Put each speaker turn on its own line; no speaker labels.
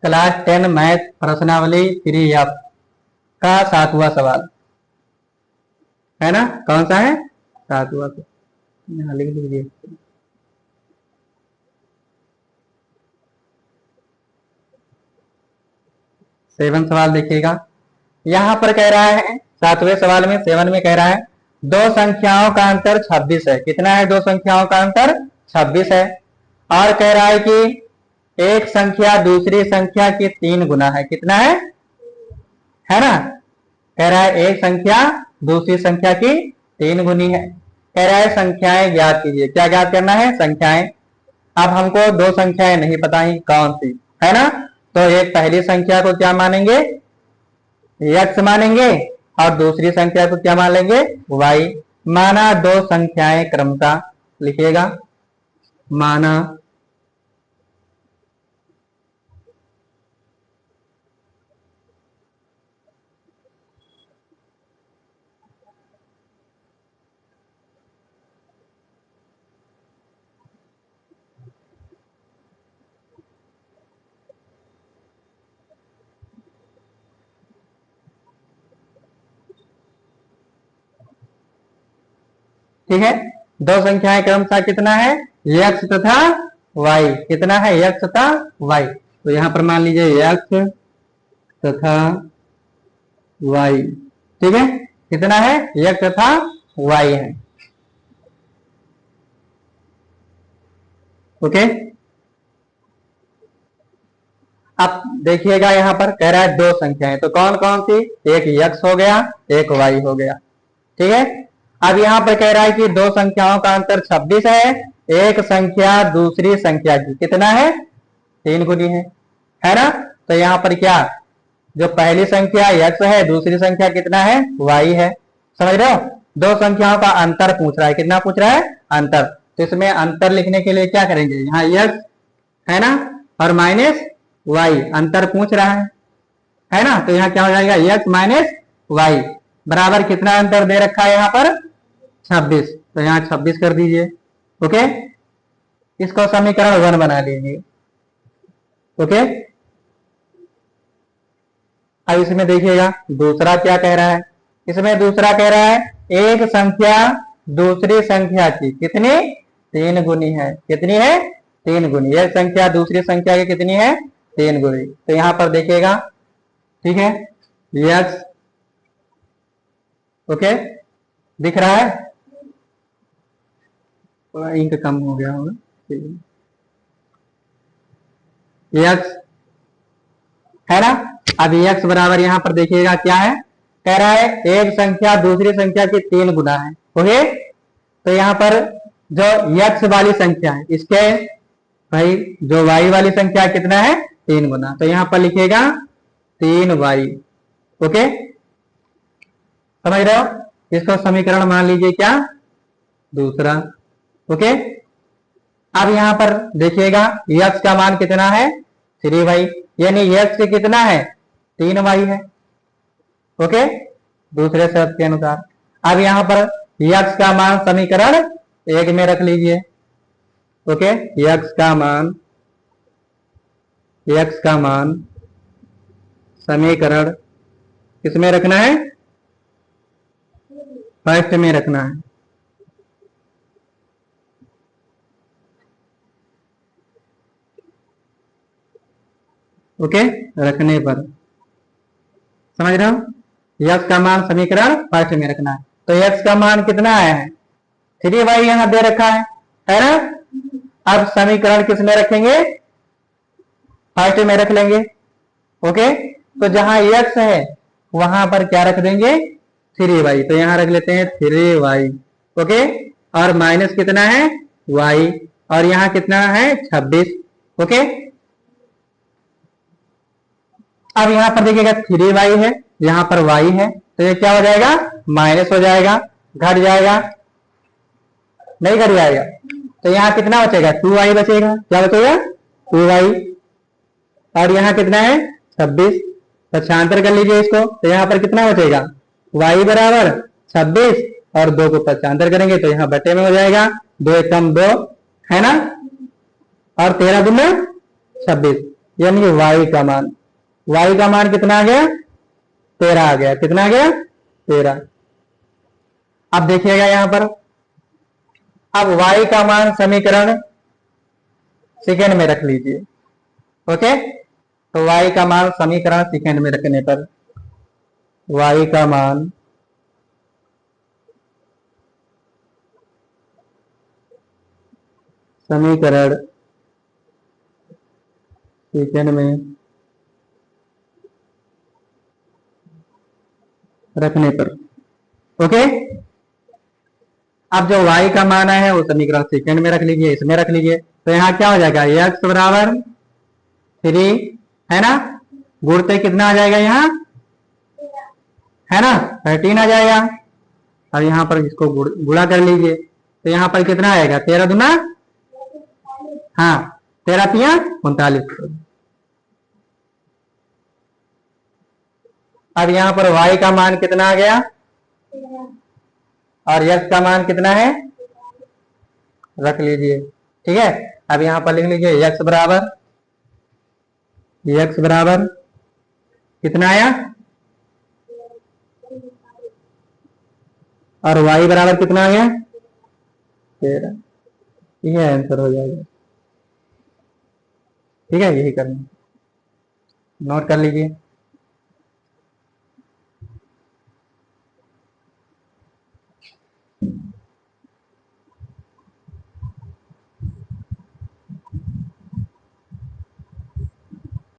Class 10 math प्रश्नावली 3F का 7वां सवाल है ना। कौन सा है? 7वां। यहाँ लिख लीजिए। 7 सवाल देखिएगा। यहाँ पर कह रहा है 7वें सवाल में 7 में कह रहा है दो संख्याओं का अंतर 26 है। कितना है? दो संख्याओं का अंतर 26 है। और कह रहा है कि एक संख्या दूसरी संख्या की 3 गुना है। कितना है ना। कह रहा है एक संख्या दूसरी संख्या की 3 गुनी है। कह रहा है संख्याएं ज्ञात कीजिए। क्या ज्ञात करना है? संख्याएं। अब हमको दो संख्याएं नहीं पता ही कौन सी है ना, तो एक पहली संख्या को क्या मानेंगे? x मानेंगे और दूसरी संख्या को क्या मान लेंगे? y। माना दो संख्याएं क्रमशः, लिखिएगा माना ठीक है। दो संख्याएं क्रमशः कितना है? x तथा y। कितना है? x तथा y। तो यहां पर मान लीजिए x तथा y। ठीक है। कितना है? x तथा y है। ओके। अब देखिएगा यहाँ पर कह रहा है दो संख्याएं, तो कौन कौन सी? एक x हो गया, एक y हो गया। ठीक है। अब यहाँ पर कह रहा है कि दो संख्याओं का अंतर 26 है। एक संख्या दूसरी संख्या की कितना है? 3 गुनी है ना। तो यहाँ पर क्या, जो पहली संख्या x है, दूसरी संख्या कितना है? y है। समझ रहे हो? दो संख्याओं का अंतर पूछ रहा है। कितना पूछ रहा है? अंतर। तो इसमें अंतर लिखने के लिए क्या करेंगे? यहाँ x है ना और माइनस y, अंतर पूछ रहा है ना। तो यहाँ क्या हो जाएगा? x माइनस y बराबर कितना अंतर दे रखा है यहाँ पर? 26। तो यहाँ 26 कर दीजिए। ओके। इसको समीकरण 1 बना लीजिए। ओके। अब इसमें देखिएगा दूसरा क्या कह रहा है। इसमें दूसरा कह रहा है एक संख्या दूसरी संख्या की कितनी? 3 गुनी है। कितनी है? 3 गुनी। एक संख्या दूसरी संख्या की कितनी है? 3 गुनी। तो यहां पर देखिएगा, ठीक है, x। ओके, दिख रहा है? इंक कम हो गया होगा। x है ना। अब x बराबर यहां पर देखिएगा क्या है। कह रहा है एक संख्या दूसरी संख्या की 3 गुना है। ओके। तो यहां पर जो x वाली संख्या है इसके भाई जो y वाली संख्या कितना है? 3 गुना। तो यहां पर लिखिएगा 3y। ओके, समझ रहे हो? इसको समीकरण मान लीजिए क्या? दूसरा। ओके। अब यहां पर देखिएगा x का मान कितना है? 3y। यानी x कितना है? 3y है। ओके, दूसरे शब्द के अनुसार। अब यहां पर x का मान समीकरण 1 में रख लीजिए। ओके, x का मान समीकरण किसमें रखना है? फर्स्ट में रखना है। ओके, रखने पर समझ रहे हो? x का मान समीकरण फर्स्ट में रखना है। तो x का मान कितना आया है? 3y यहां दे रखा है ना। अब समीकरण किस में रखेंगे? फर्स्ट में रख लेंगे। ओके, तो जहां x है वहां पर क्या रख देंगे? 3y। तो यहां रख लेते हैं 3y। ओके, और माइनस कितना है? y। और यहां कितना है? 26। ओके। अब यहां पर देखिएगा 3y है, यहां पर y है, तो ये क्या हो जाएगा? माइनस हो जाएगा, घट जाएगा, नहीं घट जाएगा। तो यहां कितना बचेगा? 2y बचेगा। क्या बचेगा? 2y। और यहां कितना है? 26। पक्षांतर कर लीजिए इसको। तो यहां पर कितना बचेगा? y बराबर 26 और 2 को पक्षांतर करेंगे तो यहां बटे में हो जाएगा 2 एकम 2 है ना, और 13 दूना 26। यानी कि y का मान कितना आ गया? 13 आ गया। कितना आ गया? 13। अब देखिएगा यहां पर, अब y का मान समीकरण सेकेंड में रख लीजिए। ओके, तो y का मान समीकरण सेकेंड में रखने पर y का मान समीकरण सेकेंड में रखने पर, ओके, अब जो y का मान है वो समीकरण सेकेंड में रख लीजिए, इसमें रख लीजिए। तो यहाँ क्या हो जाएगा? x बराबर 3 है ना, गुणते कितना आ जाएगा यहाँ? है ना, 13 आ जाएगा। अब यहाँ पर इसको गुणा कर लीजिए, तो यहाँ पर कितना आएगा? 13 दूना, हाँ, 13 तिया 39। अब यहाँ पर y का मान कितना आ गया और x का मान कितना है? रख लीजिए, ठीक है। अब यहाँ पर लिख लीजिए x बराबर कितना आया और y बराबर कितना आ गया? 13। यह आंसर हो जाएगा, ठीक है। यही करना, नोट कर लीजिए।